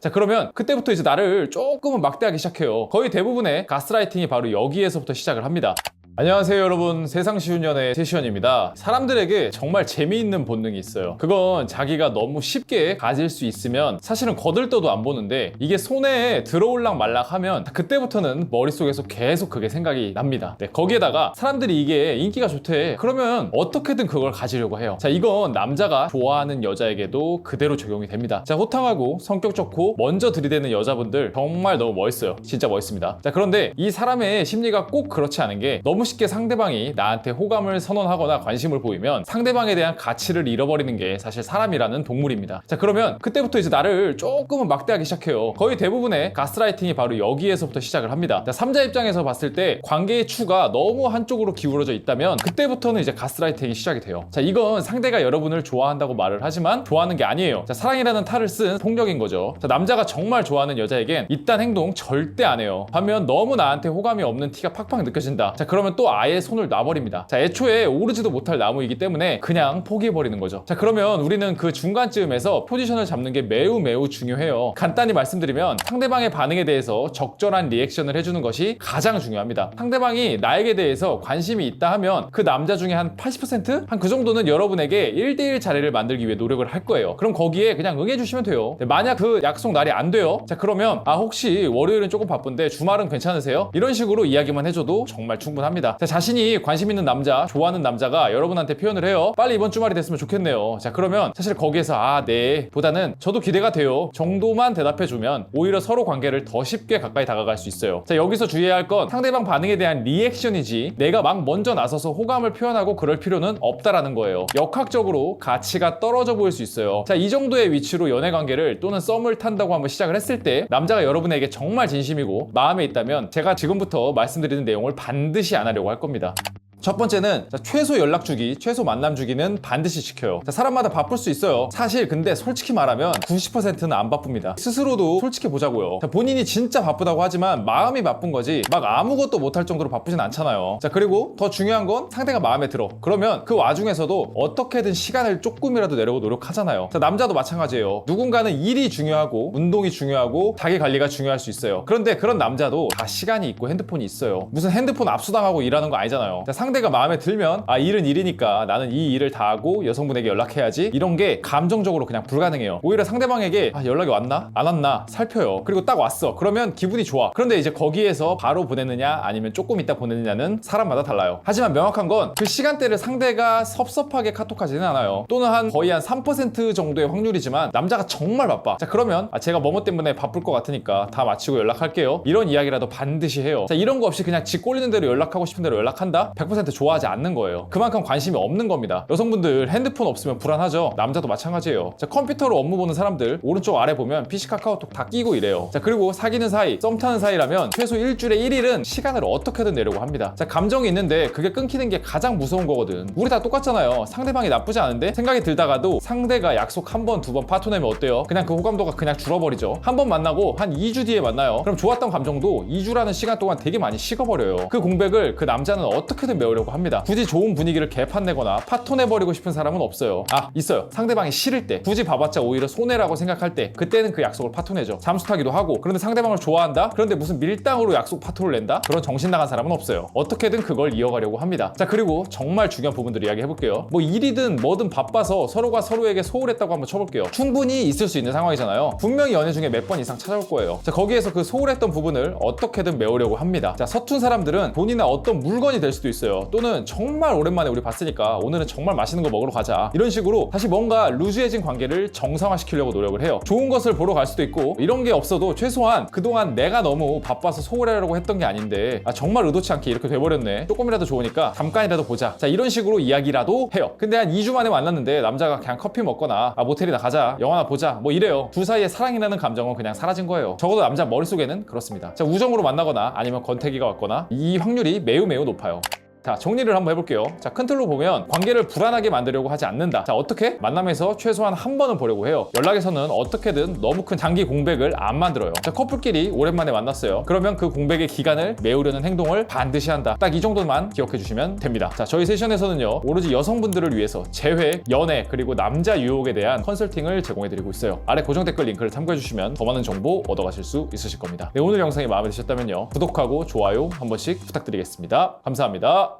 자, 그러면 그때부터 이제 나를 조금은 막대하기 시작해요. 거의 대부분의 가스라이팅이 바로 여기에서부터 시작을 합니다. 안녕하세요 여러분, 세상 쉬운 연애 세시원입니다. 사람들에게 정말 재미있는 본능이 있어요. 그건 자기가 너무 쉽게 가질 수 있으면 사실은 거들떠도 안 보는데 이게 손에 들어올락 말락 하면 그때부터는 머릿속에서 계속 그게 생각이 납니다. 네, 거기에다가 사람들이 이게 인기가 좋대, 그러면 어떻게든 그걸 가지려고 해요. 자, 이건 남자가 좋아하는 여자에게도 그대로 적용이 됩니다. 자, 호탕하고 성격 좋고 먼저 들이대는 여자분들 정말 너무 멋있어요. 진짜 멋있습니다. 자, 그런데 이 사람의 심리가 꼭 그렇지 않은 게, 너무 쉽게 상대방이 나한테 호감을 선언하거나 관심을 보이면 상대방에 대한 가치를 잃어버리는 게 사실 사람이라는 동물입니다. 자, 그러면 그때부터 이제 나를 조금은 막대하기 시작해요. 거의 대부분의 가스라이팅이 바로 여기에서부터 시작을 합니다. 자, 3자 입장에서 봤을 때 관계의 추가 너무 한쪽으로 기울어져 있다면 그때부터는 이제 가스라이팅이 시작이 돼요. 자, 이건 상대가 여러분을 좋아한다고 말을 하지만 좋아하는 게 아니에요. 자, 사랑이라는 탈을 쓴 폭력인 거죠. 자, 남자가 정말 좋아하는 여자에겐 이딴 행동 절대 안 해요. 반면 너무 나한테 호감이 없는 티가 팍팍 느껴진다. 자, 그러면 또 아예 손을 놔버립니다. 자, 애초에 오르지도 못할 나무이기 때문에 그냥 포기해버리는 거죠. 자, 그러면 우리는 그 중간쯤에서 포지션을 잡는 게 매우 중요해요. 간단히 말씀드리면 상대방의 반응에 대해서 적절한 리액션을 해주는 것이 가장 중요합니다. 상대방이 나에게 대해서 관심이 있다 하면 그 남자 중에 한 80%? 한 그 정도는 여러분에게 1대1 자리를 만들기 위해 노력을 할 거예요. 그럼 거기에 그냥 응해주시면 돼요. 만약 그 약속 날이 안 돼요? 자, 그러면 혹시 월요일은 조금 바쁜데 주말은 괜찮으세요? 이런 식으로 이야기만 해줘도 정말 충분합니다. 자, 자신이 관심 있는 남자, 좋아하는 남자가 여러분한테 표현을 해요. 빨리 이번 주말이 됐으면 좋겠네요. 자, 그러면 사실 거기에서 네 보다는 저도 기대가 돼요 정도만 대답해주면 오히려 서로 관계를 더 쉽게 가까이 다가갈 수 있어요. 자, 여기서 주의해야 할 건 상대방 반응에 대한 리액션이지 내가 막 먼저 나서서 호감을 표현하고 그럴 필요는 없다라는 거예요. 역학적으로 가치가 떨어져 보일 수 있어요. 자, 이 정도의 위치로 연애 관계를 또는 썸을 탄다고 한번 시작을 했을 때 남자가 여러분에게 정말 진심이고 마음에 있다면 제가 지금부터 말씀드리는 내용을 반드시 안 하려고 할 겁니다. 첫 번째는 최소 연락 주기, 최소 만남 주기는 반드시 지켜요. 자, 사람마다 바쁠 수 있어요. 사실 근데 솔직히 말하면 90%는 안 바쁩니다. 스스로도 솔직히 보자고요. 자, 본인이 진짜 바쁘다고 하지만 마음이 바쁜 거지 막 아무것도 못할 정도로 바쁘진 않잖아요. 자, 그리고 더 중요한 건 상대가 마음에 들어. 그러면 그 와중에서도 어떻게든 시간을 조금이라도 내려고 노력하잖아요. 자, 남자도 마찬가지예요. 누군가는 일이 중요하고 운동이 중요하고 자기 관리가 중요할 수 있어요. 그런데 그런 남자도 다 시간이 있고 핸드폰이 있어요. 무슨 핸드폰 압수당하고 일하는 거 아니잖아요. 자, 상대가 마음에 들면 일은 일이니까 나는 이 일을 다 하고 여성분에게 연락해야지, 이런 게 감정적으로 그냥 불가능해요. 오히려 상대방에게 연락이 왔나? 안 왔나? 살펴요. 그리고 딱 왔어. 그러면 기분이 좋아. 그런데 이제 거기에서 바로 보내느냐 아니면 조금 있다 보내느냐는 사람마다 달라요. 하지만 명확한 건 그 시간대를 상대가 섭섭하게 카톡하지는 않아요. 또는 거의 한 3% 정도의 확률이지만 남자가 정말 바빠. 자, 그러면 제가 뭐뭐 때문에 바쁠 것 같으니까 다 마치고 연락할게요, 이런 이야기라도 반드시 해요. 자, 이런 거 없이 그냥 지 꼴리는 대로 연락하고 싶은 대로 연락한다? 100% 좋아하지 않는 거예요. 그만큼 관심이 없는 겁니다. 여성분들 핸드폰 없으면 불안하죠? 남자도 마찬가지예요. 자, 컴퓨터로 업무 보는 사람들 오른쪽 아래 보면 PC, 카카오톡 다 끼고 이래요. 자, 그리고 사귀는 사이, 썸 타는 사이라면 최소 일주일에 1일은 시간을 어떻게든 내려고 합니다. 자, 감정이 있는데 그게 끊기는 게 가장 무서운 거거든. 우리 다 똑같잖아요. 상대방이 나쁘지 않은데 생각이 들다가도 상대가 약속 한 번, 두 번 파토 내면 어때요? 그냥 그 호감도가 그냥 줄어버리죠. 한 번 만나고 한 2주 뒤에 만나요. 그럼 좋았던 감정도 2주라는 시간 동안 되게 많이 식어버려요. 그 공백을 그 남자는 어떻게든 메우려고 합니다. 굳이 좋은 분위기를 개판 내거나 파토 내버리고 싶은 사람은 없어요. 있어요. 상대방이 싫을 때, 굳이 봐봤자 오히려 손해라고 생각할 때, 그때는 그 약속을 파토 내죠. 잠수 타기도 하고. 그런데 상대방을 좋아한다? 그런데 무슨 밀당으로 약속 파토를 낸다? 그런 정신 나간 사람은 없어요. 어떻게든 그걸 이어가려고 합니다. 자, 그리고 정말 중요한 부분들 이야기해볼게요. 뭐 일이든 뭐든 바빠서 서로가 서로에게 소홀했다고 한번 쳐볼게요. 충분히 있을 수 있는 상황이잖아요. 분명히 연애 중에 몇 번 이상 찾아올 거예요. 자, 거기에서 그 소홀했던 부분을 어떻게든 메우려고 합니다. 자, 서툰 사람들은 본인의 어떤 물건이 될 수도 있어요. 또는 정말 오랜만에 우리 봤으니까 오늘은 정말 맛있는 거 먹으러 가자, 이런 식으로 다시 뭔가 루즈해진 관계를 정상화시키려고 노력을 해요. 좋은 것을 보러 갈 수도 있고, 이런 게 없어도 최소한 그동안 내가 너무 바빠서 소홀하려고 했던 게 아닌데 정말 의도치 않게 이렇게 돼버렸네, 조금이라도 좋으니까 잠깐이라도 보자, 자, 이런 식으로 이야기라도 해요. 근데 한 2주 만에 만났는데 남자가 그냥 커피 먹거나 모텔이나 가자, 영화나 보자, 뭐 이래요. 둘 사이에 사랑이라는 감정은 그냥 사라진 거예요. 적어도 남자 머릿속에는 그렇습니다. 자, 우정으로 만나거나 아니면 권태기가 왔거나 이 확률이 매우 높아요. 자, 정리를 한번 해볼게요. 자, 큰 틀로 보면 관계를 불안하게 만들려고 하지 않는다. 자, 어떻게? 만남에서 최소한 한 번은 보려고 해요. 연락에서는 어떻게든 너무 큰 장기 공백을 안 만들어요. 자, 커플끼리 오랜만에 만났어요. 그러면 그 공백의 기간을 메우려는 행동을 반드시 한다. 딱 이 정도만 기억해 주시면 됩니다. 자, 저희 세션에서는요, 오로지 여성분들을 위해서 재회, 연애, 그리고 남자 유혹에 대한 컨설팅을 제공해 드리고 있어요. 아래 고정 댓글 링크를 참고해 주시면 더 많은 정보 얻어가실 수 있으실 겁니다. 네, 오늘 영상이 마음에 드셨다면요, 구독하고 좋아요 한 번씩 부탁드리겠습니다. 감사합니다.